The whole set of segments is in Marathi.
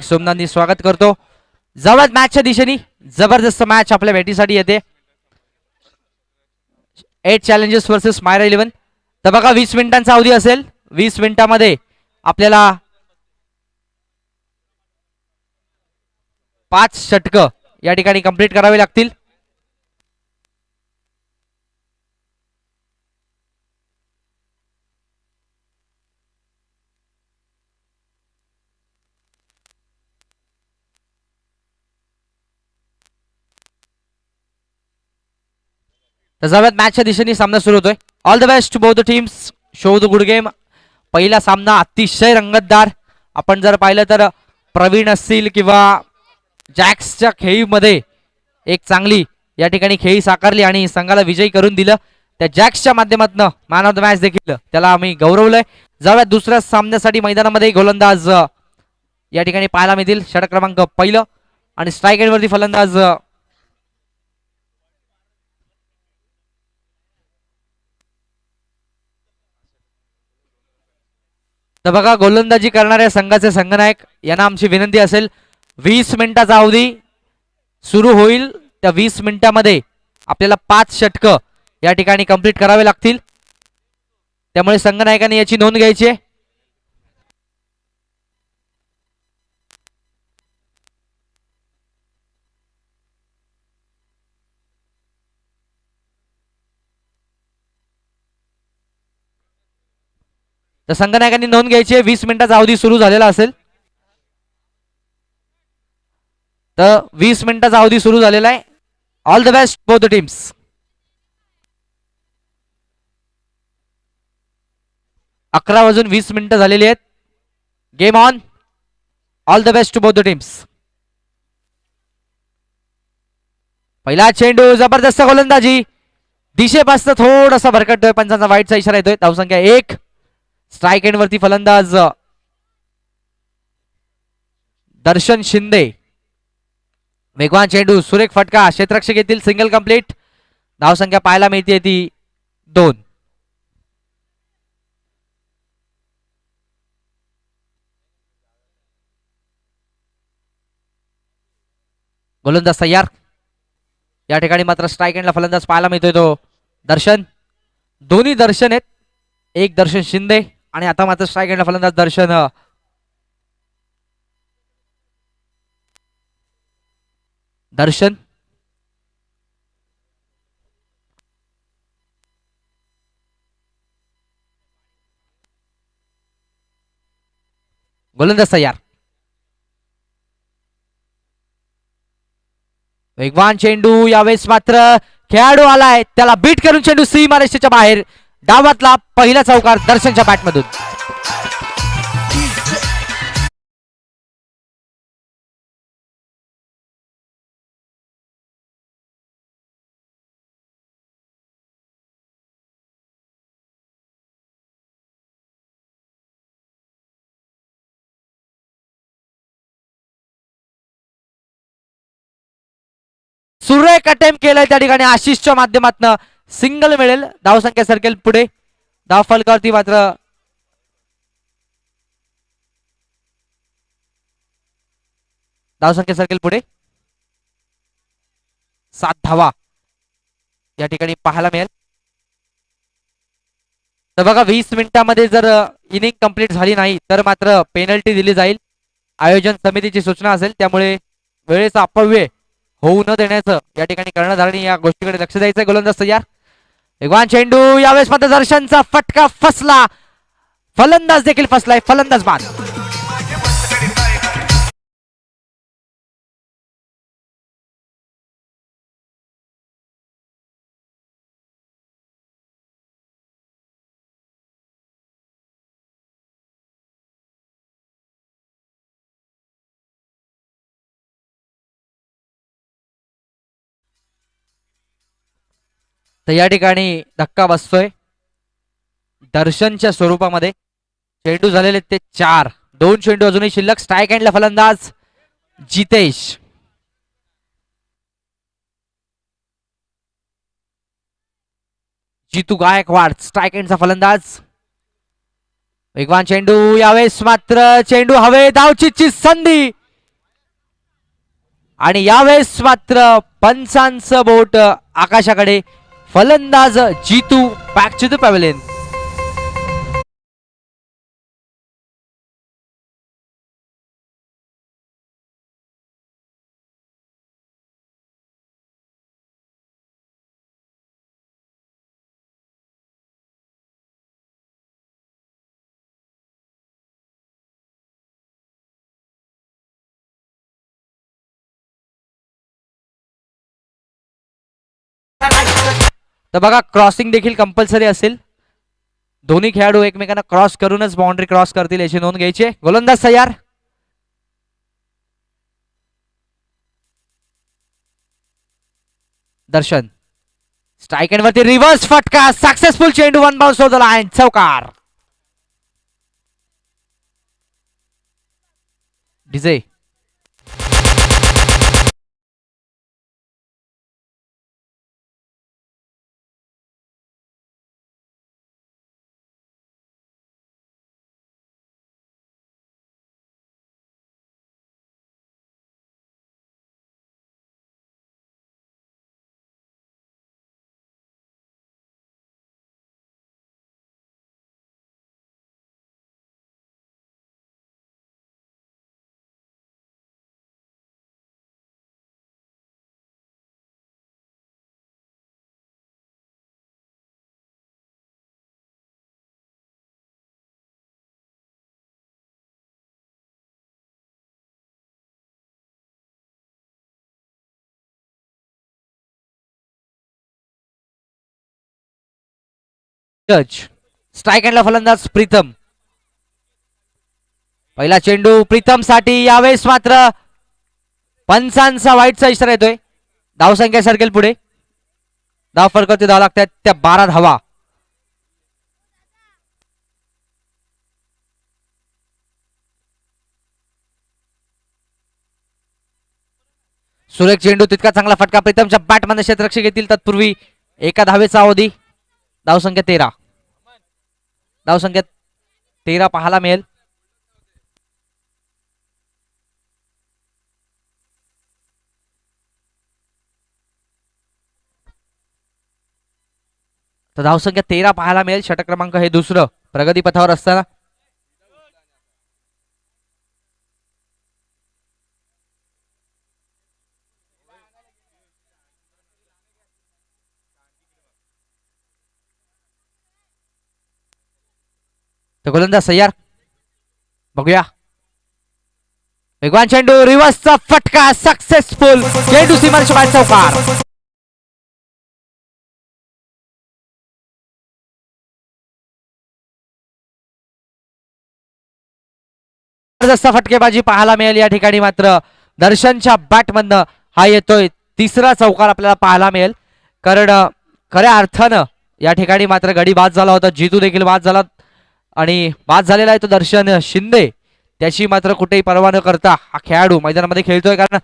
सोमनाथनी स्वागत करतो. जवळ मॅचच्या दिशेने जबरदस्त मॅच आपल्या भेटीसाठी येते. 8 चॅलेंजेस वर्सेस मायरा 11. तर बघा 20 मिनिटांचा अवधी असेल. 20 मिनिटांमध्ये आपल्याला 5 षटकं या ठिकाणी कंप्लीट करावे लागतील. तर जवळ मॅचच्या दिशेने सामना सुरू होतोय. All the best to both the teams. Show the good game. पहिला सामना अतिशय रंगतदार. आपण जर पाहिलं तर प्रवीण असतील किंवा जॅक्सच्या खेळीमध्ये एक चांगली या ठिकाणी खेळी साकारली आणि संघाला विजयी करून दिलं. त्या जॅक्सच्या माध्यमातून मॅन ऑफ द मॅच देखील त्याला आम्ही गौरवलंय. जाऊयात दुसऱ्या सामन्यासाठी मैदानामध्ये गोलंदाज या ठिकाणी पाहायला मिळतील. षटक क्रमांक पहिलं आणि स्ट्राईक एंडवरती फलंदाज तर बघा गोलंदाजी करणाऱ्या संघाचे संघनायक यांना आमची विनंती असेल 20 मिनिटाचा अवधी सुरू होईल. त्या 20 मिनिटांमध्ये आपल्याला 5 षटकं या ठिकाणी कंप्लीट करावे लागतील. त्यामुळे संघनायकांनी याची नोंद घ्यायची आहे. तर संघनायकांनी नोंद घ्यायची आहे. 20 मिनिटाचा अवधी सुरू झालेला असेल. तर 20 मिनिटाचा अवधी सुरू झालेला आहे. All the best both the teams. अकरा वाजून 20 मिनिटं झालेली आहेत. Game on. All the best to both the teams. पहिला चेंडू जबरदस्त गोलंदाजी. दिशेपासून थोडासा भरकटतोय. पंचांचा वाईटचा इशारा येतोय. धावसंख्या 1. स्ट्राईक एंड वरती फलंदाज दर्शन शिंदे. वेगवान चेंडू. सुरेख फटका. क्षेत्ररक्षक येथील सिंगल कंप्लीट. धावसंख्या पाहायला मिळते ती 2. गोलंदाज तयार. या ठिकाणी मात्र स्ट्राईक एंडला फलंदाज पाहायला मिळतोय तो दर्शन. दोन्ही दर्शन आहेत. एक दर्शन शिंदे आणि आता मात्र स्ट्राईक एंडला फलंदाज दर्शन दर्शन. गोलंदाज तयार. वेगवान चेंडू. यावेळेस मात्र खेळाडू आलाय त्याला बीट करून चेंडू सीमारेषेच्या बाहेर. डावातला पहिला चौकार दर्शनच्या बॅटमधून. सुरेख अटेम्प्ट केलाय त्या ठिकाणी आशिषच्या माध्यमातून. सिंगल मिळेल. धावसंख्या सर्कल पुढे. धाव फलकावरती मात्र धावसंख्या सर्कल पुढे. 7 धावा या ठिकाणी पाहायला मिळेल. तर बघा 20 मिनिटांमध्ये जर इनिंग कंप्लीट झाली नाही तर मात्र पेनल्टी दिली जाईल. आयोजन समितीची सूचना असेल. त्यामुळे वेळेचा अपव्यय होऊ न देण्याचं या ठिकाणी कर्णधारांनी या गोष्टीकडे लक्ष द्यायचं. गोलंदाज तयार. वेगवान चेंडू. यावेळेस मात्र दर्शनचा फटका फसला. फलंदाज देखील फसलाय. फलंदाज बाद. तर या ठिकाणी धक्का बसतोय दर्शनच्या स्वरूपामध्ये. चेंडू झालेले ते 4. 2 चेंडू अजूनही शिल्लक. स्ट्राईक एंडला फलंदाज जितेश. जितू गायकवाड स्ट्राईक एंडचा फलंदाज. वेगवान चेंडू. यावेळेस मात्र चेंडू हवे. धावचीची संधी. आणि यावेळेस मात्र पंचांचं बोट आकाशाकडे. फलंदाज Jeetu back to the pavilion. तर बघा क्रॉसिंग देखील कंपल्सरी असेल. दोन्ही खेळाडू एकमेकांना क्रॉस करूनच बाउंड्री क्रॉस करतील याची नोंद घ्यायची. गोलंदाज तयार. दर्शन स्ट्राइक एंड वरती रिव्हर्स फटका. सक्सेसफुल चेंडू one bounce over the line. चौकार. DJ touch. स्ट्राइक एंडला फलंदाज प्रीतम. पहिला चेंडू प्रीतम साठी. यावेळेस मात्र पंचांचा वाईटचा इशारा येतोय. धावसंख्या सरकेल पुढे. धाव फरकावरती धाव लागतात त्या 12 धावा. सुरेख चेंडू तितका चांगला फटका. प्रीतमच्या बॅटमध्ये क्षेत्ररक्षक येतील तत्पूर्वी एका धावेचा अवधी. धावसंख्या 13. धावसंख्या 13 पाहायला मिळेल. तर धावसंख्या 13 पाहायला मिळेल. षटक क्रमांक हे दुसरं प्रगती पथावर असताना. तर गोलंदाज तयार. बघूया वेगवान चेंडू. रिव्हर्सचा फटका. सक्सेसफुल चेंडू सीमारेषेच्या बाहेर. चौकार. फटकेबाजी पाहायला मिळेल या ठिकाणी. मात्र दर्शनच्या बॅटमधनं हा येतोय तिसरा चौकार आपल्याला पाहायला मिळेल. कारण खऱ्या अर्थानं या ठिकाणी मात्र गडी बाद झाला होता. जीतू देखील बाद झाला आणि बाद झालेला आहे तो दर्शन शिंदे. त्याची मात्र कुठेही पर्वा न करता हा खेळाडू मैदानामध्ये खेळतोय. कारण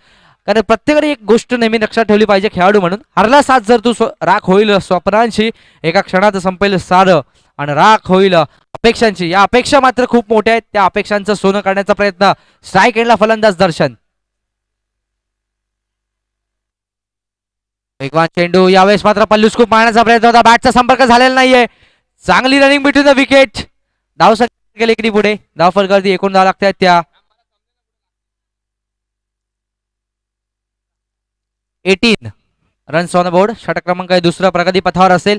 कारण प्रत्येकाने एक गोष्ट नेहमी लक्षात ठेवली पाहिजे खेळाडू म्हणून. हरला साथ जर तू राख होईल स्वप्नांशी एका क्षणात संपेल सारं आणि राख होईल अपेक्षांची. या अपेक्षा मात्र खूप मोठ्या आहेत. त्या अपेक्षांचं सोनं करण्याचा प्रयत्न. स्ट्राइक एंडला फलंदाज दर्शन. वेगवान चेंडू. यावेळेस मात्र पल्लू स्कूप मारण्याचा प्रयत्न होता. बॅटचा संपर्क झालेला नाहीये. चांगली रनिंग बिटवीन द विकेट. धावसंख्या गेली इकडे पुढे. धाव फरकावरती एकूण धाव लागतात त्या 18 रन्स ऑन द बोर्ड. षटक क्रमांक हे दुसरा प्रगती पथावर असेल.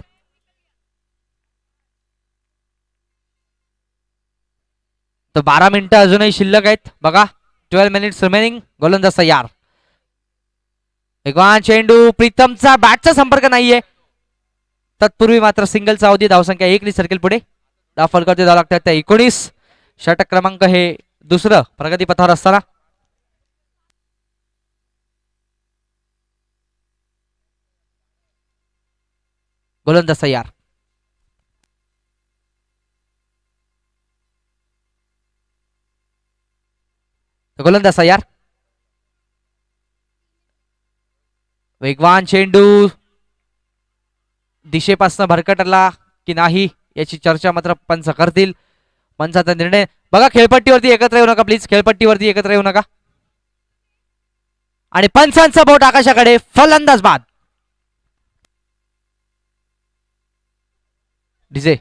तर 12 मिनिटं अजूनही शिल्लक आहेत. बघा 12 मिनिट्स रिमेनिंग. गोलंदाज तयार. वेगवान चेंडू. प्रीतमचा बॅटचा संपर्क नाहीये. तत्पूर्वी मात्र सिंगलचा अवधी. धावसंख्या 1 सर्कल पुढे. धाव फलकावरती धाव लागतात त्या 19. षटक क्रमांक हे दुसरं प्रगती पथावर असताना. गोलंदाज तयार. गोलंदाज तयार. वेगवान चेंडू दिशेपासून भरकटला की नाही याची चर्चा मात्र पंच करतील. पंचाचा निर्णय. बघा खेळपट्टीवरती एकत्र येऊ नका प्लीज. खेळपट्टीवरती एकत्र येऊ नका. आणि पंचांचा बोट आकाशाकडे, फलंदाज बाद. डीजे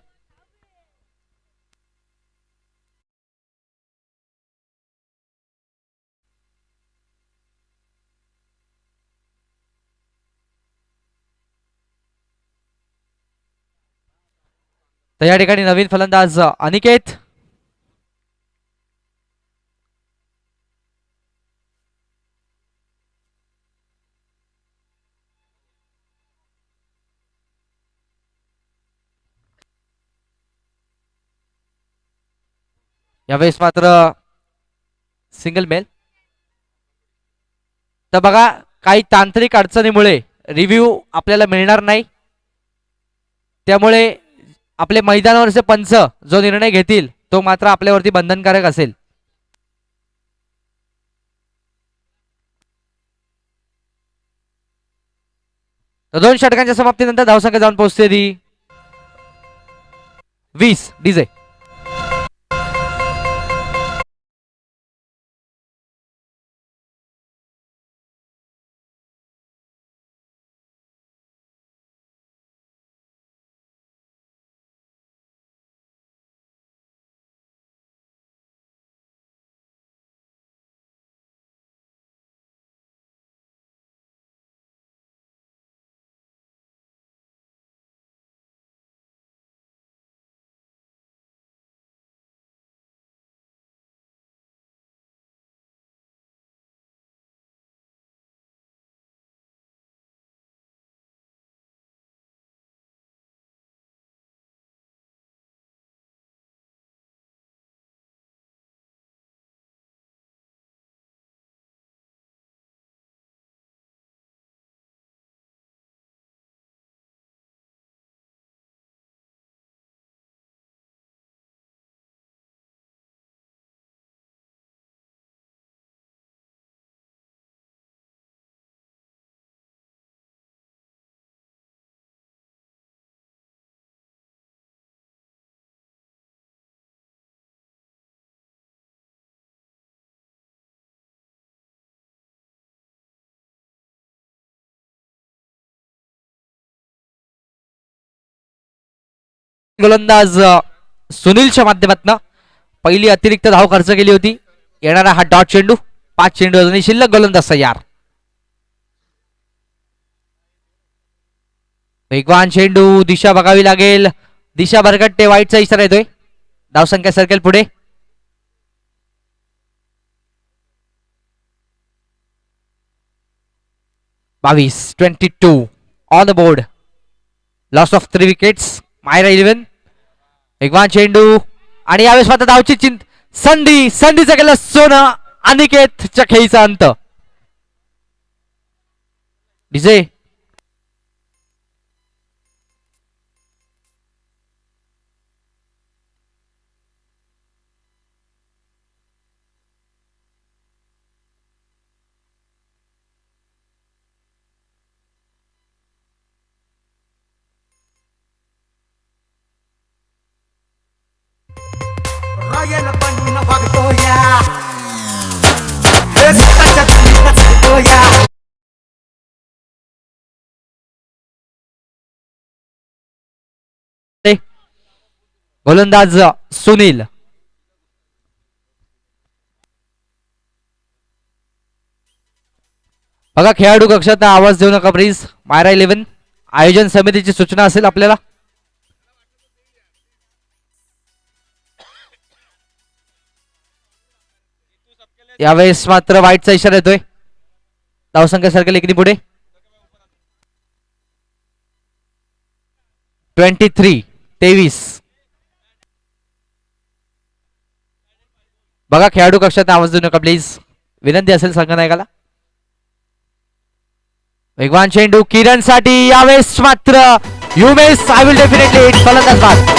तर या ठिकाणी नवीन फलंदाज अनिकेत. यावेळेस मात्र सिंगल मेल. तर बघा, काही तांत्रिक अडचणीमुळे रिव्ह्यू आपल्याला मिळणार नाही, त्यामुळे आपले मैदानावरचे पंच जो निर्णय घेतील तो मात्र आपल्यावरती बंधनकारक असेल. तर 2 षटकांच्या समाप्तीनंतर धावसंख्या जाऊन पोहोचते ती 20. डीजे गोलंदाज सुनीलच्या माध्यमातून पहिली अतिरिक्त धाव खर्च केली होती. येणारा हा डॉट चेंडू, 5 चेंडू अजूनही शिल्लक, गोलंदाज तयार. वेगवान चेंडू, दिशा बघावी लागेल, दिशा भरकटते, वाईटचा इशारा येतोय. धावसंख्या सर्कल पुढे. बावीस 22 on the board. Loss of 3 wickets. Myra 11. वेगवान चेंडू आणि यावेळेस मात्र धावची संधीचं केलं सोनं. अनिकेतच्या खेळीचा अंत. डीजे गोलंदाज सुनील. बघा, खेळाडू कक्षात आवाज देऊ नका प्लीज. मायरा 11 आयोजन समितीची सूचना असेल आपल्याला. यावेळेस मात्र वाईटचा इशारा येतोय. धावसंख्या सर्कल एकनी पुढे. 23. बघा, खेळाडू कक्षात आवाज देऊ नका प्लीज, विनंती असेल संघनायकाला. वेगवान चेंडू किरण साठी, यावेळेस मात्र युमेश, आय विल डेफिनेटली फलंदाज बाद.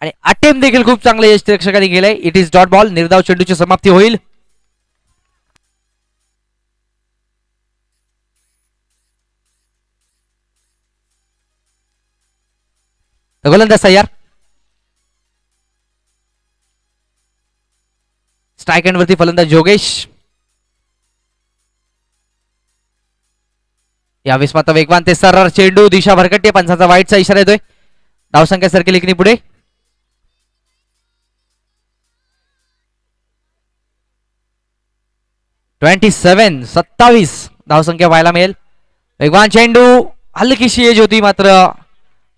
आणि अटेम्प्ट देखील खूप चांगले यष्टीरक्षकांनी केलंय. It is dot ball. निर्धाव चेंडूची समाप्ती होईल. गोलंदाज तयार. स्ट्राईक एंड वरती फलंदाज योगेश. यावेळेस मात्र वेगवान ते सरळ चेंडू दिशा भरकटते. पंचाचा वाईटचा इशारा येतोय. धावसंख्या सर्कल इकनी पुढे. 27 धावसंख्या पाहायला मिळेल. वेगवान चेंडू. हलकीशी एज होती मात्र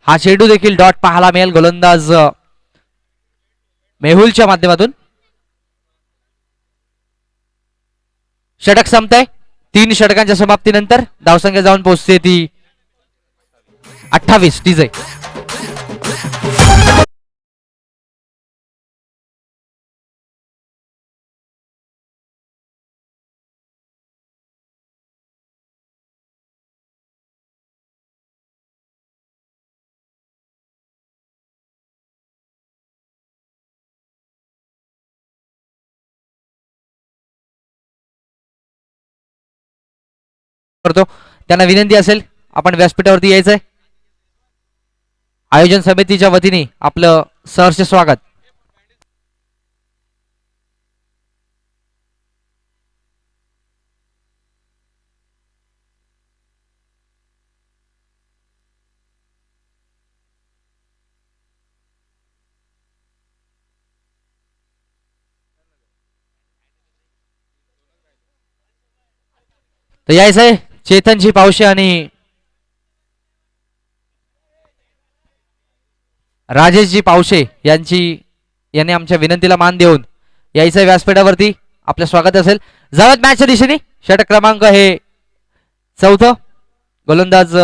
हा चेंडू देखील डॉट पाहायला मिळेल गोलंदाज मेहुलच्या माध्यमातून. षटक संपतंय. 3 षटकांच्या समाप्तीनंतर धावसंख्या जाऊन पोहोचते ती 28. डीजे करतो. त्यांना विनंती असेल आपण व्यासपीठावरती यायचंय. आयोजन समितीच्या वतीने आपलं सहर्ष स्वागत. तर यायचंय चेतनजी पावशे आणि राजेशजी पावशे यांनी आमच्या विनंतीला मान देऊन यायचं व्यासपीठावरती. आपलं स्वागत असेल. जावत मॅचच्या दिशेने षटक क्रमांक हे 4. गोलंदाज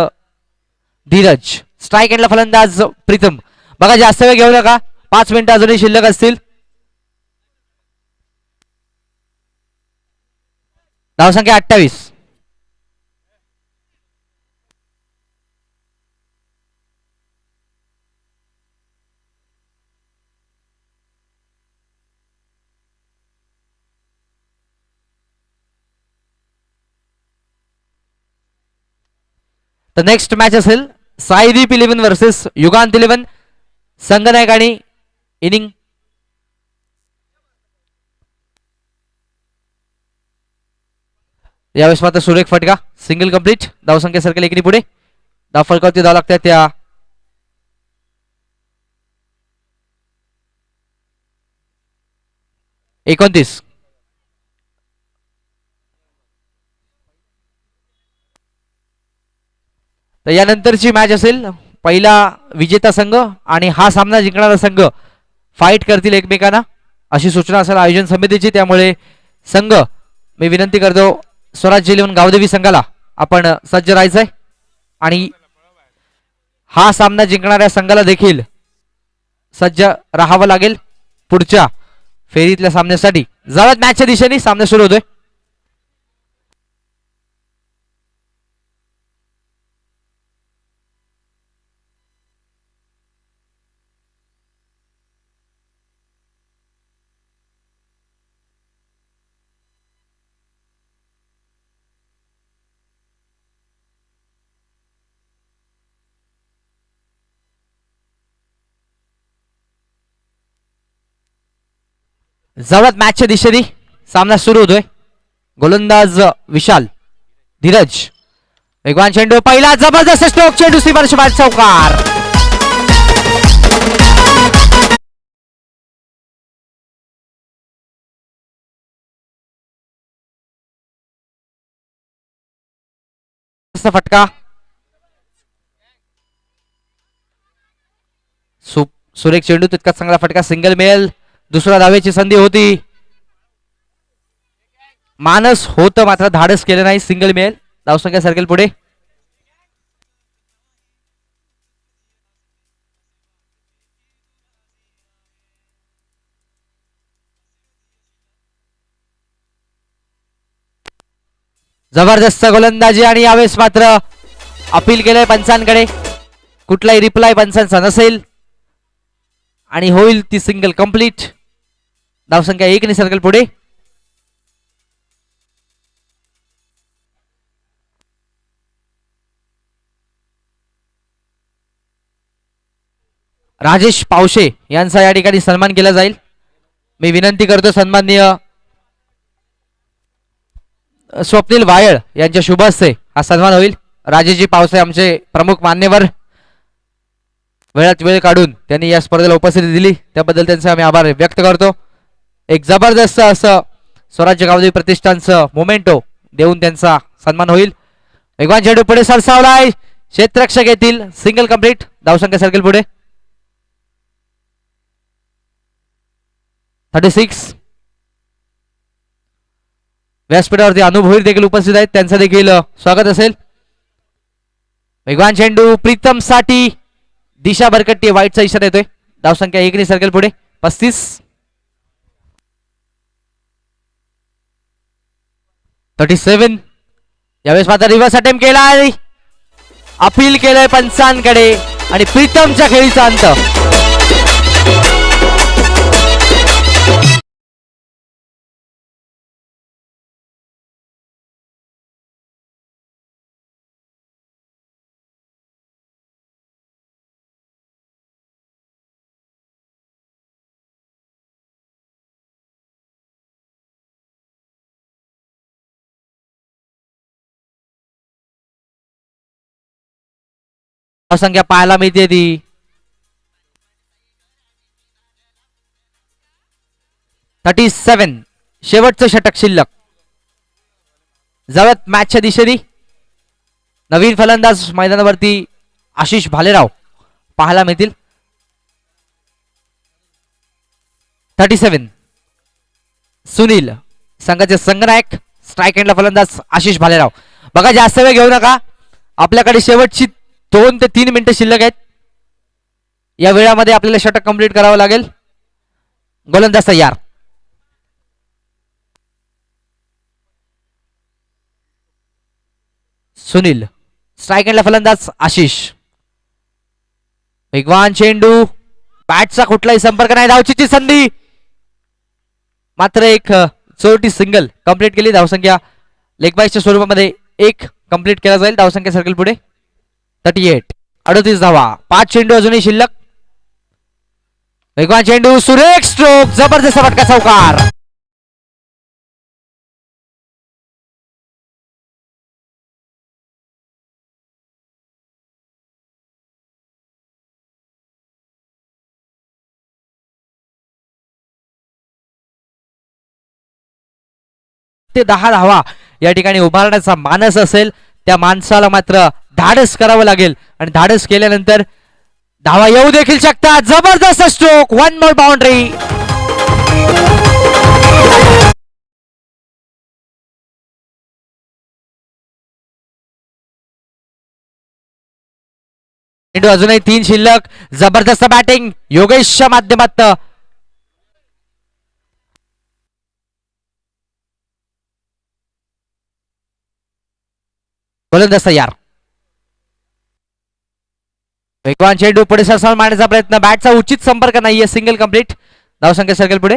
धीरज. स्ट्राईक एंडला फलंदाज प्रीतम. बघा जास्त वेळ घेऊ नका. 5 मिनिटं अजूनही शिल्लक असतील. धावसंख्या 28. तर नेक्स्ट मॅच असेल साईदीप 11 वर्सेस युगांत 11. संगनायक आणि इनिंग. यावेळेस मात्र सुरेख फटका. Single complete. धावसंख्या सर्कल एकनी पुढे. धाव फलकावरती धाव लागतात त्या 29. तर यानंतरची मॅच असेल पहिला विजेता संघ आणि हा सामना जिंकणारा संघ फाईट करतील एकमेकांना अशी सूचना असेल आयोजन समितीची. त्यामुळे संघ मी विनंती करतो स्वराज्य 11 गावदेवी संघाला आपण सज्ज राहायचंय आणि हा सामना जिंकणाऱ्या संघाला देखील सज्ज राहावं लागेल पुढच्या फेरीतल्या सामन्यासाठी. जावत मॅचच्या दिशेने सामना सुरू होतोय. जवळच मॅचच्या दिशेने सामना सुरू होतोय. गोलंदाज विशाल. धीरज. वेगवान चेंडू. पहिला जबरदस्त स्ट्रोक. चेंडू सीमारेष बाहेर. चौकार. फटका. सुरेख चेंडू. तितकाच चांगला फटका. सिंगल मिळेल. दुसरा धावेची संधी होती. मानस होतं मात्र धाडस केलं नाही. सिंगल मिळेल. धावसंख्या सर्कल पुढे. जबरदस्त गोलंदाजी आणि यावेळेस मात्र अपील केलंय पंचांकडे. कुठलाही रिप्लाय पंचांचा नसेल आणि होईल ती सिंगल कंप्लीट. धावसंख्या 1 ने सर्कल पुढे. राजेश पावशे यांचा या ठिकाणी सन्मान केला जाईल. मी विनंती करतो सन्माननीय स्वप्नील वायळ यांच्या शुभ हस्ते हा सन्मान होईल. राजेशजी पावसे आमचे प्रमुख मान्यवर, वेळात वेळ काढून त्यांनी या स्पर्धेला उपस्थिती दिली त्याबद्दल त्यांचे आम्ही आभार व्यक्त करतो. एक जबरदस्त असं स्वराज्य गावदेवी प्रतिष्ठानचं मोमेंटो देऊन त्यांचा सन्मान होईल. वेगवान चेंडू पुढे सरसावलाय, क्षेत्ररक्षक येतील, सिंगल कंप्लीट. धावसंख्या सर्कल पुढे 36. व्यासपीठावरती अनुभवी देखील उपस्थित आहेत, त्यांचं देखील स्वागत असेल. वेगवान चेंडू प्रीतम साठी, दिशा भरकट्टी, वाईटचा इशारा येतोय. धावसंख्या 1 ने सर्कल पुढे 35. 37. यावेळेस मात्र रिव्हर्स अटेम्प्ट केलाय, अपील केलंय पंचांकडे आणि प्रीतमच्या खेळीचा अंत. संख्या पाहायला मिळते ती 37. शेवटचं षटक शिल्लक. जाऊयात मॅचच्या दिशेने. नवीन फलंदाज मैदानावरती आशिष भालेराव पाहायला मिळतील. 37. सुनील संघाचे संघनायक, स्ट्राईक एंडला फलंदाज आशिष भालेराव. बघा जास्त वेळ घेऊ नका, आपल्याकडे शेवटची 2 ते 3 मिनिटं शिल्लक आहेत. या वेळामध्ये आपल्याला षटक कंप्लीट करावं लागेल. गोलंदाज तयार. सुनील, स्ट्राईक एंडला फलंदाज आशिष. वेगवान चेंडू, बॅटचा कुठलाही संपर्क नाही, धावचीची संधी, मात्र एक चोरटी सिंगल कंप्लीट केली. धावसंख्या लेगबाईच्या स्वरूपामध्ये 1 कंप्लीट केला जाईल. धावसंख्या सर्कल पुढे 38. 38 धावा, 5 चेंडू अजूनही शिल्लक. वेगवान चेंडू, सुरेख स्ट्रोक, जबरदस्त फटका, चौकार. ते 10 धावा या ठिकाणी उभारण्याचा मानस असेल, त्या माणसाला मात्र धाडस करावं लागेल आणि धाडस केल्यानंतर धावा येऊ देखील शकतात. जबरदस्त स्ट्रोक, 1 मोर बाउंड्री. चेंडू अजूनही 3 शिल्लक. जबरदस्त बॅटिंग योगेशच्या माध्यमातून. गोलंदाज तयार. वेगवान चेंडू पुढे सरसावून मारण्याचा प्रयत्न, बॅटचा उचित संपर्क नाहीये, सिंगल कंप्लीट. धावसंख्या सर्कल पुढे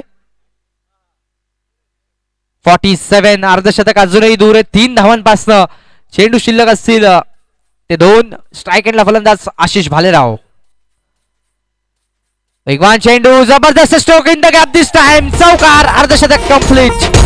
47. अर्धशतक अजूनही दूर आहे 3 धावांपासनं. चेंडू शिल्लक असतील ते 2. स्ट्राईक एंडला फलंदाज आशिष भालेराव. वेगवान चेंडू, जबरदस्त stroke in the gap this time, चौकार. अर्धशतक कंप्लीट.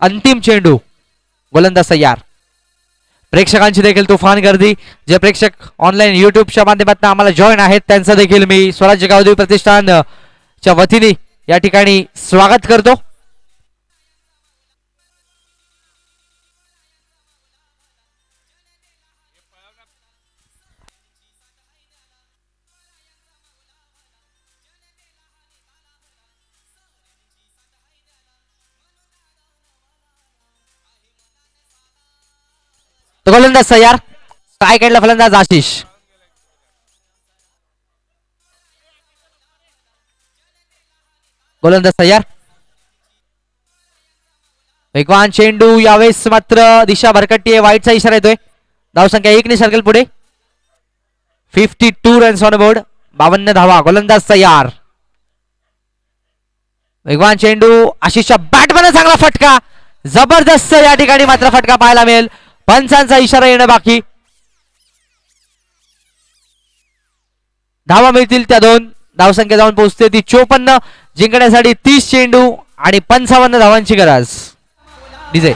अंतिम चेंडू. गोलंदाज तयार. प्रेक्षकांची देखील तुफान गर्दी. जे प्रेक्षक ऑनलाईन युट्यूबच्या माध्यमातून आम्हाला जॉईन आहेत त्यांचं देखील मी स्वराज्य गावदेवी प्रतिष्ठानच्या वतीने या ठिकाणी स्वागत करतो. तो गोलंदाज तयार. काय काढला फलंदाज आशिष. गोलंदाज तयार. वेगवान चेंडू यावेळेस मात्र दिशा भरकटती आहे. वाईटचा इशारा येतोय. धावसंख्या 1 ने सर्कल पुढे. 52 रन्स ऑन बोर्ड. 52 धावा. गोलंदाज तयार. वेगवान चेंडू आशिषच्या बॅटमध्ये चांगला फटका. जबरदस्त या ठिकाणी मात्र फटका पाहायला मिळेल. पंचांचा इशारा येणं बाकी. धावा मिळतील त्या 2. धावसंख्या जाऊन पोहोचते ती 54. जिंकण्यासाठी 30 चेंडू आणि 55 धावांची गरज. डीजे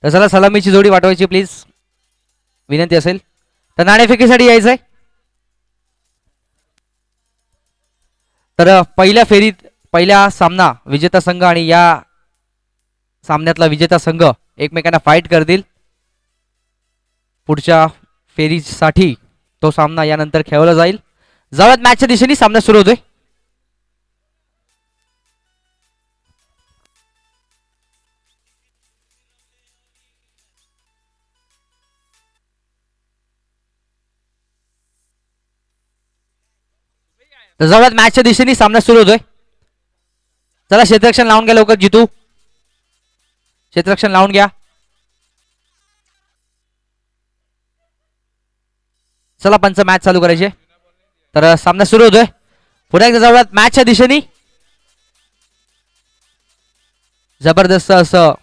तर चला सलामीची जोडी वाटवायची प्लीज विनंती असेल तर नाणेफेकीसाठी यायचंय. तर पहिल्या फेरीत पहिला सामना विजेता संघ आणि या सामन्यातला विजेता संघ एकमेकांना फाईट करतील. पुढच्या फेरीसाठी तो सामना यानंतर खेळवला जाईल. जवळ मॅचच्या दिशेने सामना सुरू होतोय. जवळ मॅचच्या दिशेने सामना सुरू होतोय. चला क्षेत्ररक्षण लावून घ्या लवकर. जितू क्षेत्ररक्षण लावून घ्या. चला पंच मॅच चालू करायचे. तर सामना सुरू होतोय. पुन्हा एकदा जवळ मॅचच्या दिशेने जबरदस्त असं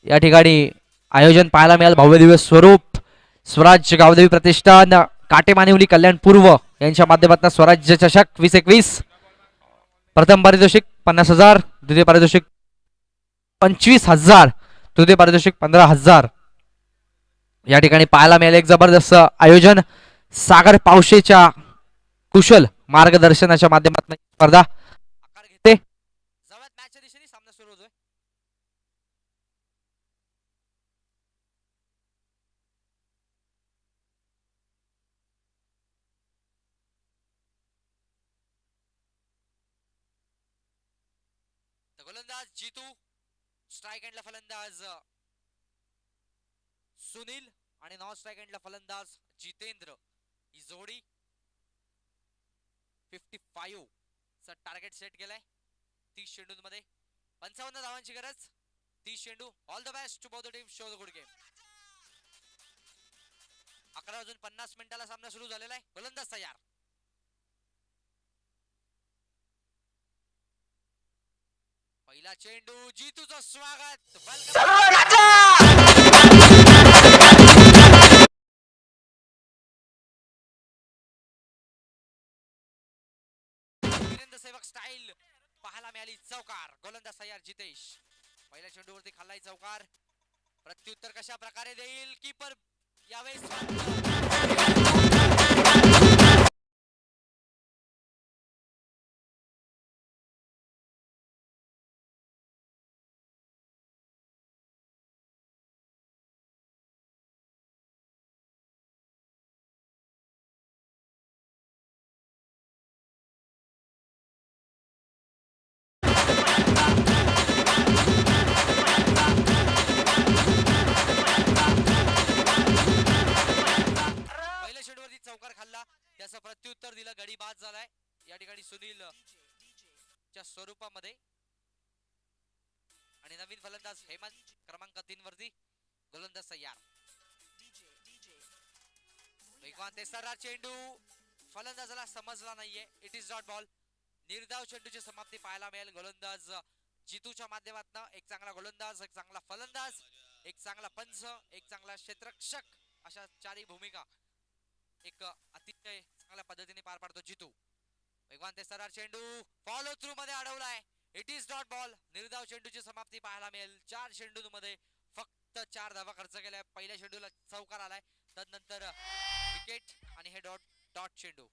या ठिकाणी आयोजन पाहायला मिळालं. भव्य दिवस स्वरूप स्वराज गावदेवी प्रतिष्ठान काटे मानिवली कल्याण पूर्व यांच्या माध्यमातून स्वराज्य चषक 2021 प्रथम पारितोषिक 50,000. द्वितीय पारितोषिक 25,000. तृतीय पारितोषिक 15,000 या ठिकाणी पाहायला मिळाले. एक जबरदस्त आयोजन सागर पावशेच्या कुशल मार्गदर्शनाच्या माध्यमातून स्पर्धा आकार घेते. जवळ मॅचच्या दिशेने सामना सुरू होतोय. गोलंदाज जीतू. स्ट्राइक एंडला फलंदाज सुनील आणि नॉन स्ट्राइक एंडला फलंदाज जितेंद्र. ही जोडी 55 चा टार्गेट सेट केलाय 30 चेंडूंमध्ये. 55 धावांची गरज. 30 चेंडू. All the best to both the team. Show the good game. 11 वाजून 50 मिनिटाला सामना सुरू झालेला आहे. गोलंदाज तयार. पहिला चेंडू. जीतूचं स्वागत. स्टाईल पाहायला मिळाली. चौकार, गोलंदाज तयार जितेश. पहिल्या चेंडूवरती खाल्लाय चौकार. प्रत्युत्तर कशा प्रकारे देईल कीपर यावेळेस. पहिल्या चेंडूवरती चौकार खाल्ला, त्याचं प्रत्युत्तर दिलं, गडी बाद झालाय. या ठिकाणी सुनील च्या स्वरूपामध्ये. आणि नवीन फलंदाज हेमंत क्रमांक 3 वरती. गोलंदाज तयार. वेगवान तेसरा चेंडू फलंदाजाला समजला नाहीये. It is dot ball. निर्धाव चेंडूची समाप्ती पाहायला मिळेल. गोलंदाज जितूच्या माध्यमातून एक चांगला गोलंदाज, एक चांगला फलंदाज, एक चांगला पंच, एक चांगला क्षेत्ररक्षक, अशा चारही भूमिका एक अतिशय चांगल्या पद्धतीने पार पाडतो जितू. वेगवान तेसरा चेंडू फॉलो थ्रू मध्ये अडवलाय. It is dot ball. निर्धाव चेंडूची समाप्ती पाहायला मिळेल. 4 चेंडूंमध्ये फक्त 4 धावा खर्च केल्या. पहिल्या चेंडूला चौकार आलाय, तदनंतर विकेट आणि हे डॉट चेंडू.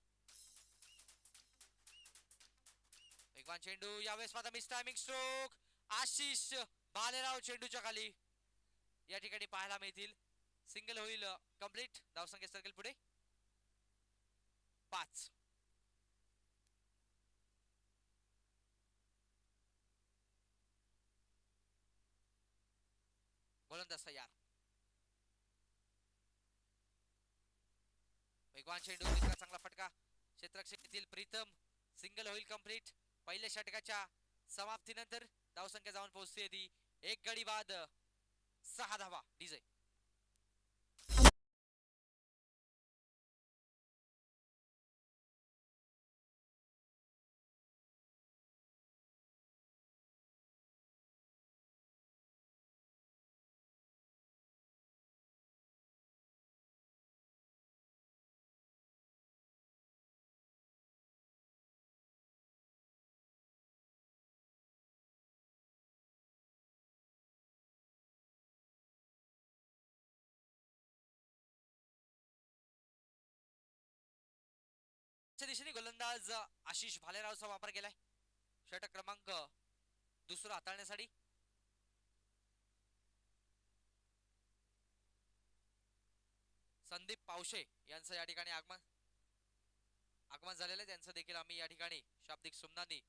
वेगवान चेंडू यावेळेस मात्र miss timing stroke. Ashish Bhalerao चेंडूच्या खाली या ठिकाणी पाहायला मिळतील. सिंगल होईल कंप्लीट. धावसंख्या सर्कल पुढे 5. गोलंदाज तयार. वेगवान चेंडू, इतका चांगला फटका. क्षेत्ररक्षक येथील प्रीतम. सिंगल होईल कंप्लीट. पहिल्या षटकाच्या समाप्तीनंतर धावसंख्या जाऊन पोहोचते ती 1 गडी बाद 6 धावा. डीजे दिशेने गोलंदाज आशिष भालेरावचा वापर केलाय षटक क्रमांक 2 हाताळण्यासाठी. संदीप पावशे यांचं या ठिकाणी आगमन झालेलं आहे. त्यांचं देखील आम्ही या ठिकाणी शाब्दिक सुमनांनी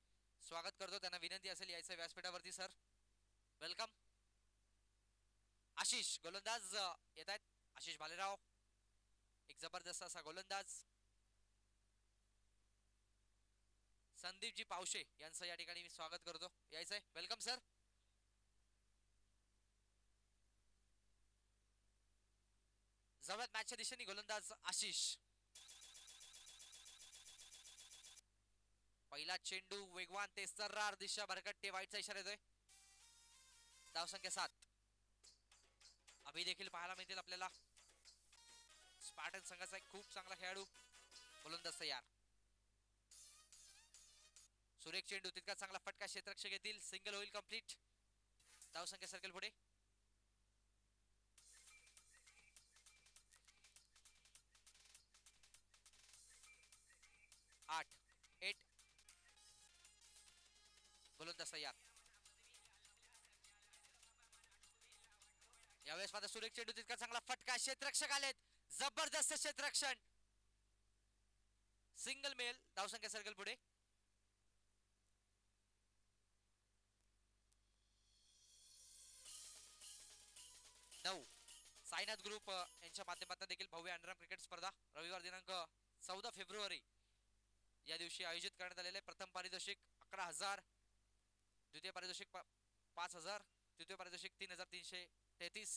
स्वागत करतो. त्यांना विनंती असेल यायचं व्यासपीठावरती. Sir welcome. आशिष गोलंदाज येत आहेत. आशिष भालेराव एक जबरदस्त असा गोलंदाज. संदीपजी पावशे यांचं या ठिकाणी मी स्वागत करतो. यायचंय वेलकम सर. जवळच मॅचच्या दिशेने गोलंदाज आशिष. पहिला चेंडू वेगवान ते सर्रार दिशा भरकटते. वाईटचा इशारा येतोय. धावसंख्या 7. अभि देखील पाहायला मिळतील आपल्याला. स्पार्टन संघाचा एक खूप चांगला खेळाडू. गोलंदाज तयार. सुरेख चेंडू, तितका चांगला फटका. क्षेत्ररक्षक येतील. सिंगल होईल कंप्लीट. धावसंख्या सर्कल पुढे 8. 8. गोलंदाज तयार. यावेळेस मात्र सुरेख चेंडू, तितका चांगला फटका. क्षेत्ररक्षक आलेत. जबरदस्त क्षेत्ररक्षण. Single male. धावसंख्या सर्कल पुढे 9. साईनाथ ग्रुप यांच्या माध्यमातून देखील भव्य अंडरआर्म क्रिकेट स्पर्धा रविवार दिनांक 14 फेब्रुवारी या दिवशी आयोजित करण्यात आलेले. प्रथम पारितोषिक 11,000, द्वितीय पारितोषिक 5,000, तृतीय पारितोषिक 3,333,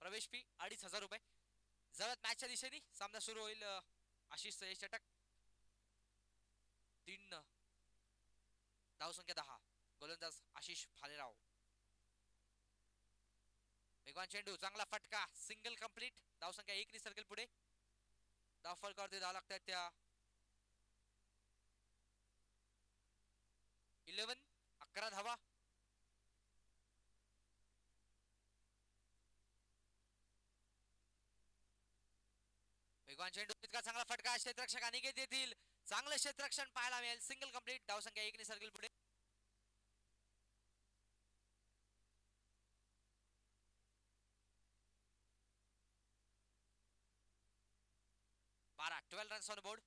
प्रवेश फी 2,500 रुपये. जवळ मॅचच्या दिशेने सामना सुरू होईल. आशिष षटक 3. धावसंख्या 10. गोलंदाज आशिष भालेराव. वेगवान चेंडू, चांगला फटका. Single complete. धावसंख्या 1 सर्कल पुढे. धाव फलकावरती धाव लागतात त्या 11 धावा. वेगवान चेंडू, इतका चांगला फटका क्षेत्ररक्षक अनिकेत येतील. चांगलं क्षेत्ररक्षण पाहायला मिळेल. Single complete. धावसंख्या 1 ने सर्कल पुढे. 12 रन्स ऑन बोर्ड.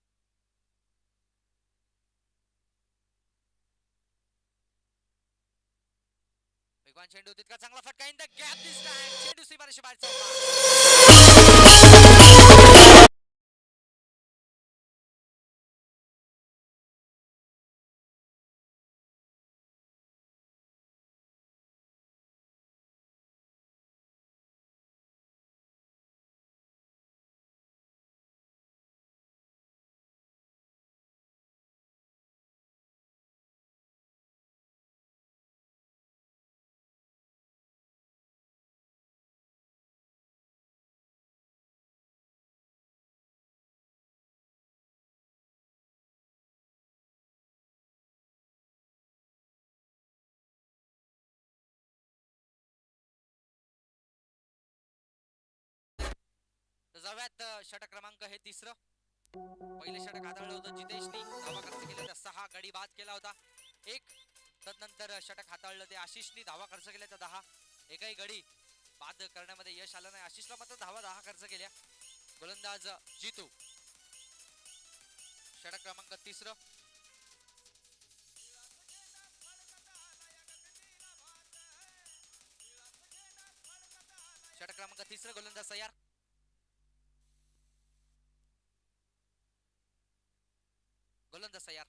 वेगवान चेंडू, तितका चांगला फटका in the gap this time. चेंडू सीमारेषे बाहेर चालला. जाव्यात षटक क्रमांक हे तिसरं. पहिले षटक हाताळलं होतं जितेशनी. धावा खर्च केले तर 6. गडी बाद केला होता 1. तदनंतर षटक हाताळलं ते आशिषनी. धावा खर्च केल्या तर 10. एकही गडी बाद करण्यामध्ये यश आलं नाही. आशिषला मात्र धावा 10 खर्च केल्या. गोलंदाज जितू. षटक क्रमांक तिसरं. षटक क्रमांक तिसरं. गोलंदाज तयार. गोलंदाज तयार.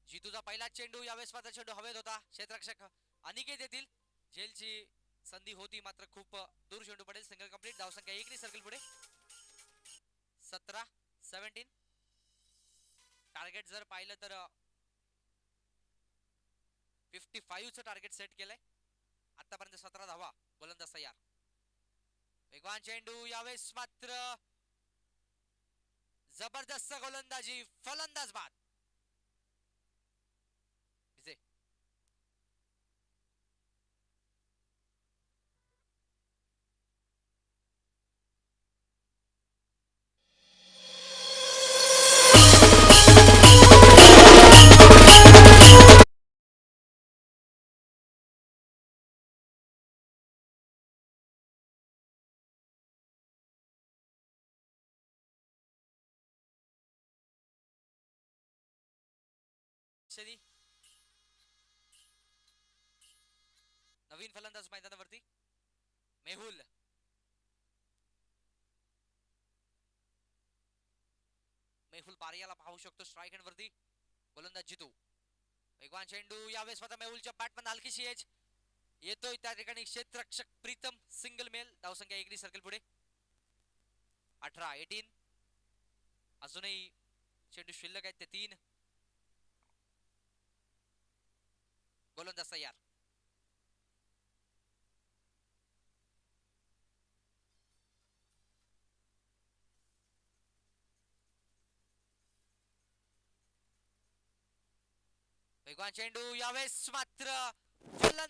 जितूचा पहिला चेंडू. यावेळेस मात्र चेंडू हवेत होता. क्षेत्ररक्षक अनिकेत येतील. झेलची संधी होती मात्र खूप दूर चेंडू पडेल. Single complete. धावसंख्या 1 ने सर्कल पुढे. 17 टार्गेट जर पाहिलं तर 55 चं टार्गेट सेट केलंय. आतापर्यंत 17 धावा. गोलंदाज तयार. वेगवान चेंडू. यावेळेस मात्र जबरदस्त गोलंदाजी. फलंदाज बाद. विजय. नवीन फलंदाज मैदानावरती. मेहुल. मेहुल बारियाला पाहू शकतो स्ट्राइक हँड वरती. गोलंदाज जितू. वेगवान चेंडू. यावेळेस मात्र मेहुलच्या बॅट मध्ये हलकीशी एज येतोय. त्या ठिकाणी क्षेत्ररक्षक प्रीतम. Single male. धावसंख्या 1 ने सर्कल पुढे. 18 अजूनही चेंडू शिल्लक आहेत ते 3. गोलंदाज तयार. वेगवान चेंडू. यावेळेस मात्र फलंदाज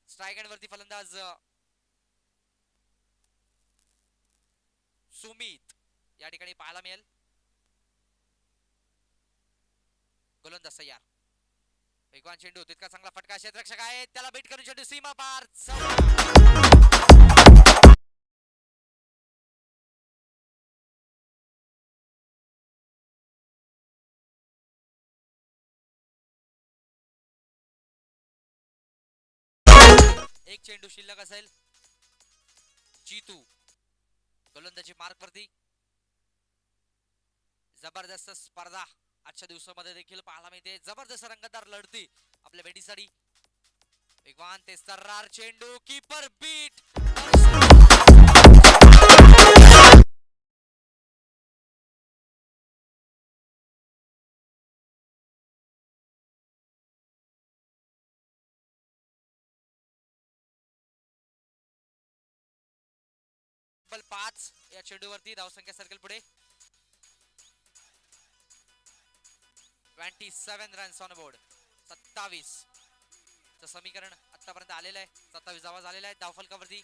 स्ट्राइक हँड वरती फलंदाज सुमित या ठिकाणी पाहायला मिळेल. गोलंदाज तयार. वेगवान चेंडू. तितका चांगला फटका. क्षेत्ररक्षक आहे त्याला बीट करून चेंडू सीमा पार. एक चेंडू शिल्लक असेल. चीतू गोलंदाजी मार्क वरती. जबरदस्त स्पर्धा आजच्या दिवसामध्ये देखील पाहायला मिळते. जबरदस्त रंगतदार लढती आपल्या भेटीसाठी. वेगवान ते सर्रार चेंडू. Keeper beat. बल 5 या चेंडूवरती धावसंख्या सर्कल पुढे. 27 रन्स ऑन बोर्ड. 27 चं समीकरण आतापर्यंत आलेलं आहे. 27 धावा झालेल्या आहेत धावफलकावरती.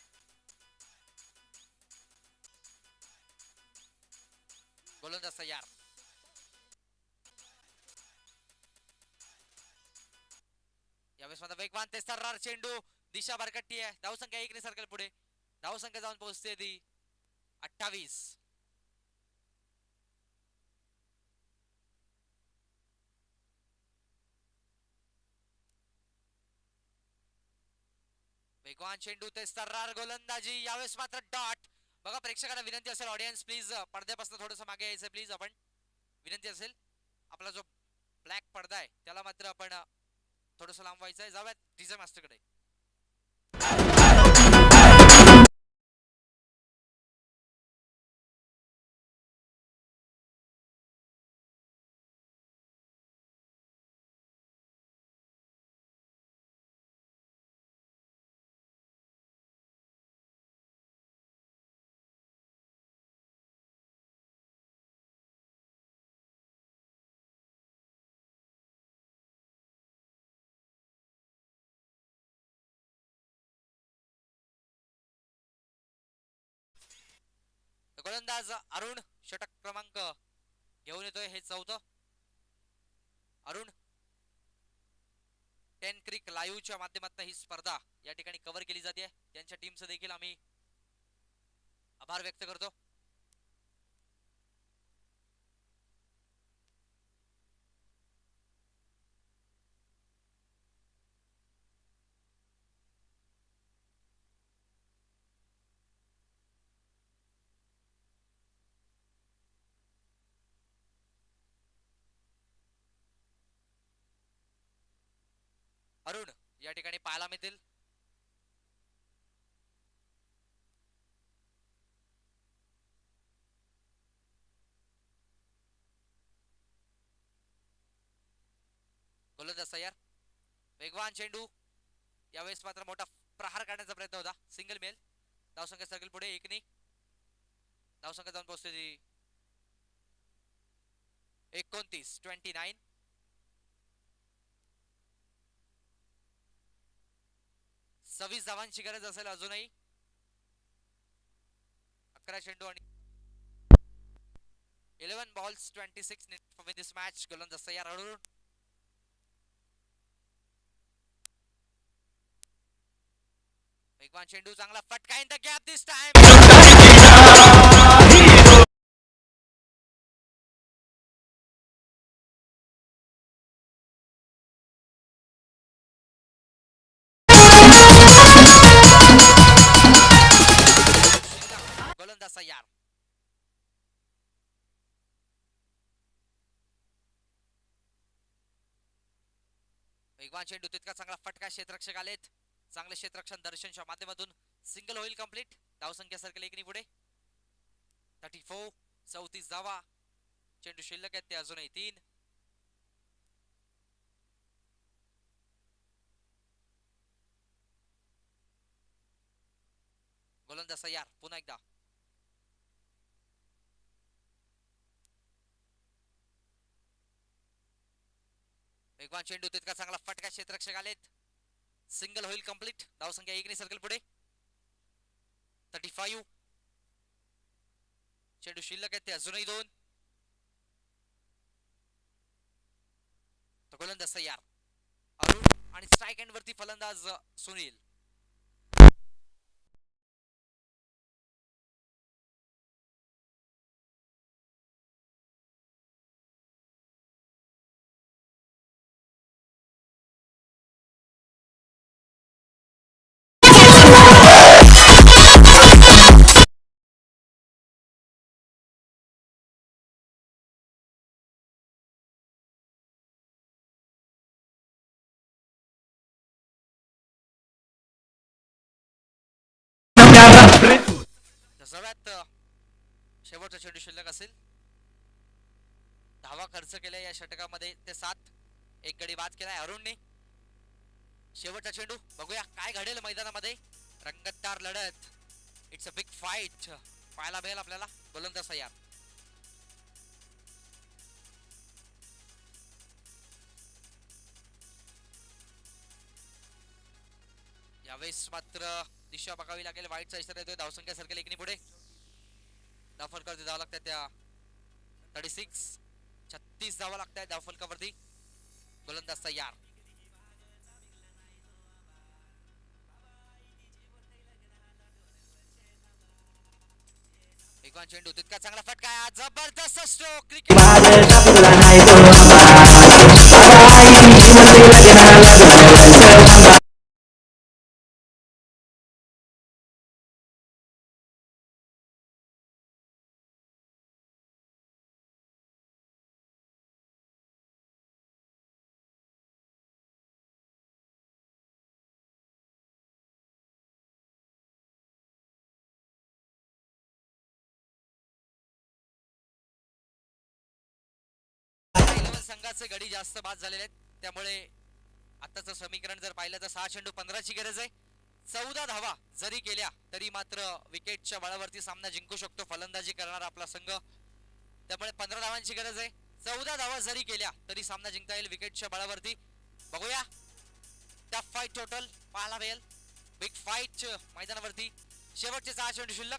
गोलंदाज तयार. यावेळेस माझा वेगवान ते सर्रार चेंडू. दिशा भरकटती आहे. धावसंख्या 1 ने सर्कल पुढे. धावसंख्या जाऊन पोहोचते ती 28. वेगवान चेंडू ते सर्रार गोलंदाजी. यावेळेस मात्र डॉट. बघा प्रेक्षकांना विनंती असेल, ऑडियन्स प्लीज पडद्यापासून थोडंसं मागे यायचं प्लीज. आपण विनंती असेल, आपला जो ब्लॅक पडदा आहे त्याला मात्र आपण थोडंसं लांब व्हायचं आहे. जाऊयात डीजे मास्टरकडे. गोलंदाज अरुण षटक क्रमांक घेऊन येतोय. हे 4थं. अरुण 10 क्रिक लाईव्हच्या माध्यमातून ही स्पर्धा या ठिकाणी कव्हर केली जाते. त्यांच्या टीमचं देखील आम्ही आभार व्यक्त करतो. अरुण या ठिकाणी पाहायला मिळतील. गोलंदाज तयार. वेगवान चेंडू. यावेळेस मात्र मोठा प्रहार काढण्याचा प्रयत्न होता. Single male. धावसंख्या सर्कल पुढे 1 ने. धावसंख्या जाऊन पोहोचते ती 29. 26 धावांची गरज असेल अजूनही. 11 चेंडू आणि 11 balls 26 for win this match. गोलंदाज तयार. अरुण वेगवान चेंडू. चांगला फटका in the gap this time. गोलंदाज तयार. वेगवान चेंडू. तितका चांगला फटका. क्षेत्ररक्षक आलेत. चांगले क्षेत्ररक्षण दर्शनच्या माध्यमातून सिंगल होईल कंप्लीट. धावसंख्या सर्कल 1 ने पुढे. 34. 34 धावा. चेंडू शिल्लक आहेत ते अजूनही 3. गोलंदाज तयार. पुन्हा एकदा. वेगवान चेंडू. तितका चांगला फटका. क्षेत्ररक्षक आलेत. सिंगल होईल कंप्लीट. धावसंख्या 1 ने सर्कल पुढे. 35. चेंडू शिल्लक आहेत ते अजूनही 2. गोलंदाज तयार. अरुण आणि स्ट्राइक एंड वरती फलंदाज सुनील. 30व्यात शेवटचा चेंडू शिल्लक असेल. धावा खर्च केल्या या षटकामध्ये ते 7. एक गडी बाद केलाय अरुणने. शेवटचा चेंडू बघूया काय घडेल मैदानामध्ये. रंगतदार लढत. इट्स अ बिग फाईट पाहायला मिळेल आपल्याला. गोलंदाज तयार. यावेळेस मात्र दिशा बघावी लागेल. वाईटचा इशारा येतोय. धावसंख्या सर्कल एकनी पुढे. धावफलकावरती धावा लागतात त्या 36 धावा लागतात धावफलकावरती. गोलंदाज तयार. वेगवान चेंडू तितका चांगला फटका. जबरदस्त स्ट्रोक. क्रिकेट संघाचे गडी जास्त बाद झालेले आहेत. त्यामुळे आताचं समीकरण जर पाहिलं तर 6 चेंडू 15ची गरज आहे. 14 धावा जरी केल्या तरी मात्र विकेटच्या बळावरती सामना जिंकू शकतो फलंदाजी करणारा आपला संघ. त्यामुळे 15 धावांची गरज आहे. 14 धावा जरी केल्या तरी सामना जिंकता येईल विकेटच्या बळावरती. बघूया टफ फाईट टोटल पाहायला मिळेल. बिग फाईट मैदानावरती. शेवटचे 6 चेंडू शिल्लक.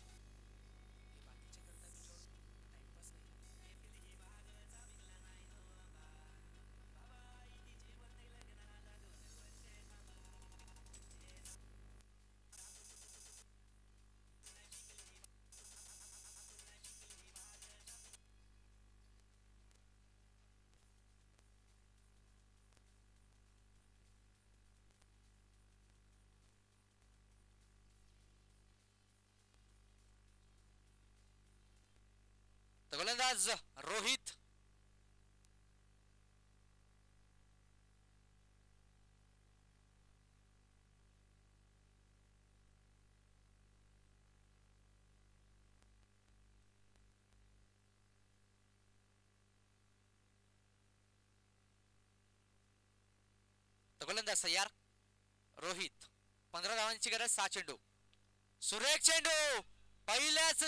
गोलंदाज रोहित. गोलंदाज तयार. रोहित. 15 धावांची गरज. 6 चेंडू. सुरेख चेंडू. पहिल्याच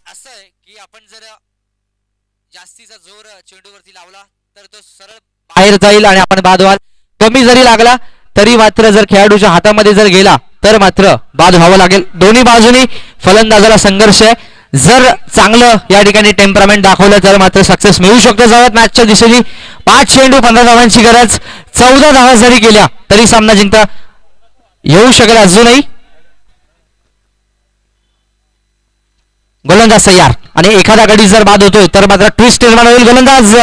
असं आहे की आपण जर जास्तीचा जोर चेंडूवरती लावला तर तो सरळ बाहेर जाईल आणि आपण बाद व्हाल. कमी जरी लागला तरी मात्र जर खेळाडूच्या हातामध्ये जर गेला तर मात्र बाद व्हावं लागेल. दोन्ही बाजूनी फलंदाजाला संघर्ष आहे. जर चांगलं या ठिकाणी टेम्परामेंट दाखवलं तर मात्र सक्सेस मिळू शकतो. जावत मॅचच्या दिशेने 5 चेंडू 15 धावांची गरज. 14 धावा जरी केल्या तरी सामना जिंकता येऊ शकेल. अजूनही गोलंदाज तयार आणि एखादा गडी जर बाद होतोय तर मात्र ट्विस्ट निर्माण होईल. गोलंदाज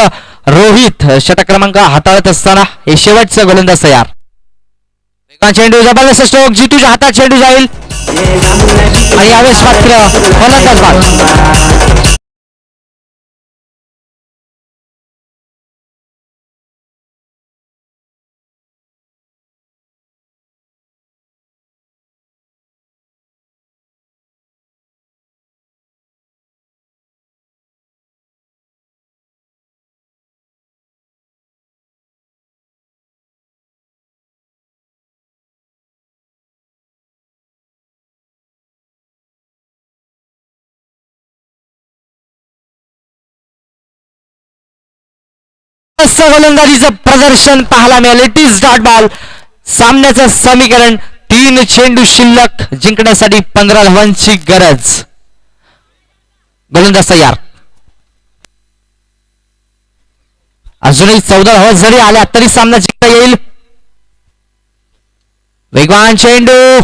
रोहित षटक क्रमांक हाताळत असताना हे शेवटचं गोलंदाज तयार. वेगवान चेंडू. जबरदस्त स्ट्रोक. जीतूच्या हातात चेंडू जाईल आणि यावेळेस मात्र फलंदाज बाद. गोलंदाजीचं प्रदर्शन पाहायला मिळाले. It is dot ball. सामन्याचं समीकरण 3 चेंडू शिल्लक. जिंकण्यासाठी 15 धावांची गरज. गोलंदाज तयार. अजूनही 14 धावा जरी आल्या तरी सामना जिंकता येईल. वेगवान चेंडू.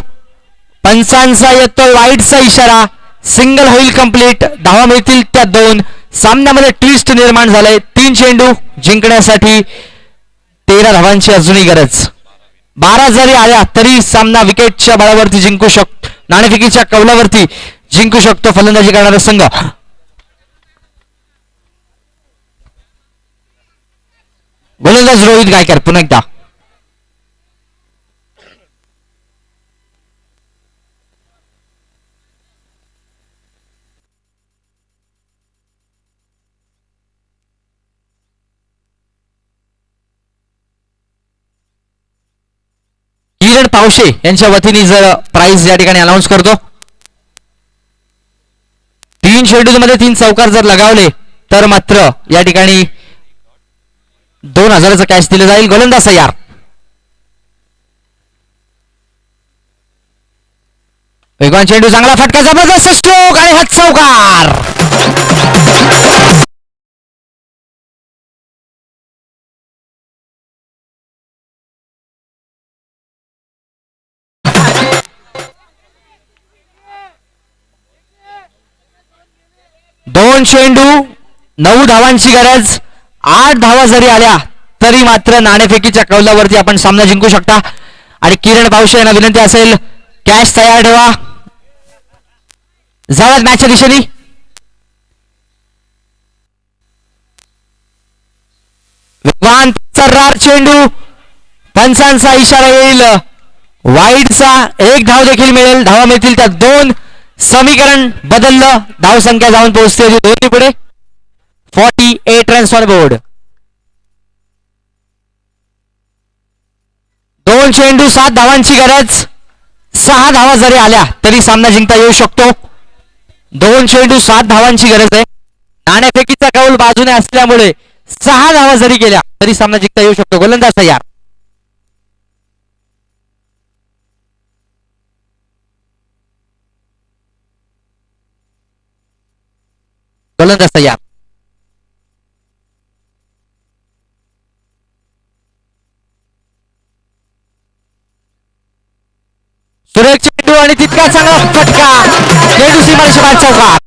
पंचांचा येतोय वाईटचा इशारा. सिंगल होईल कंप्लीट. धावा मिळतील त्या 2. सामन्यामध्ये ट्विस्ट निर्माण झालंय. 3 चेंडू जिंकण्यासाठी 13 धावांची अजूनही गरज. 12 जरी आल्या तरी सामना विकेटच्या बळावरती जिंकू शकतो, नाणेफेकीच्या कौलावरती जिंकू शकतो फलंदाजी करणारा संघ. गोलंदाज रोहित गायकर पुन्हा एकदा. किरण पावशे यांच्या वतीने जर प्राइज या ठिकाणी अनाऊन्स करतो. 3 शेड्यूल मध्ये 3 चौकार जर लगावले तर मात्र या ठिकाणी 2000चं कॅश दिलं जाईल. गोलंदाज तयार. वेगवान चेंडू, चांगला फटका, जबरदस्त स्ट्रोक आणि हात चौकार. दोन चेंडू 9 धावांची गरज. 8 धावा जरी आल्या तरी मात्र नाणेफेकीच्या कौलावरती आपण सामना जिंकू शकता. आणि किरण पावशे यांना विनंती असेल कॅश तयार ठेवा. जाऊयात मॅचच्या दिशेने. वेगवान सर्रार चेंडू, पंचांचा इशारा येईल, वाईडचा 1 धाव देखील मिळेल. धावा मिळतील त्या 2. समीकरण बदललं, धाव संख्या जाऊन पोहोचते 2 पुढे. 48 रन्स ऑन बोर्ड. 2 चेंडू 7 धावांची गरज. 6 धावा जरी आल्या तरी सामना जिंकता येऊ शकतो. 2 चेंडू 7 धावांची गरज आहे. नाणेफेकीचा कौल बाजूने असल्यामुळे 6 धावा जरी केल्या तरी सामना जिंकता येऊ शकतो. गोलंदाज तयार. गोलंदाज तयार. सुरेख चेंडू आणि तितका चांगला फटका, चेंडू सीमारेषे बाहेर चौकार.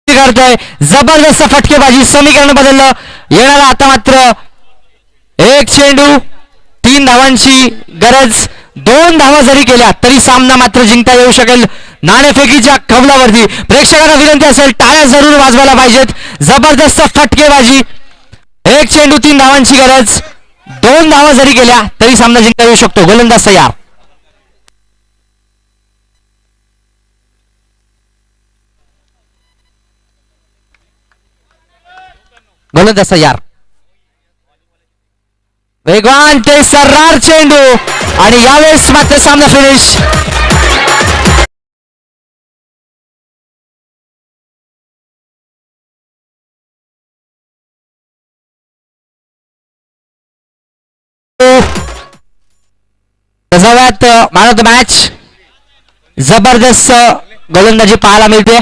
करतोय जबरदस्त फटकेबाजी. समीकरण बदललं. येणारा आता मात्र 1 चेंडू 3 धावांची गरज. 2 धावा जरी केल्या तरी सामना मात्र जिंकता येऊ शकेल नाणेफेकीच्या कौलावरती. प्रेक्षकांना विनंती असेल टाळ्या जरूर वाजवायला पाहिजेत. जबरदस्त फटकेबाजी. 1 चेंडू 3 धावांची गरज. 2 धावा जरी केल्या तरी सामना जिंकता येऊ शकतो. गोलंदाज तयार. गोलंदाज तयार. वेगवान ते सर्रार चेंडू आणि यावेळेस मात्र सामना finish. Man of the match. जबरदस्त गोलंदाजी पाहायला मिळते.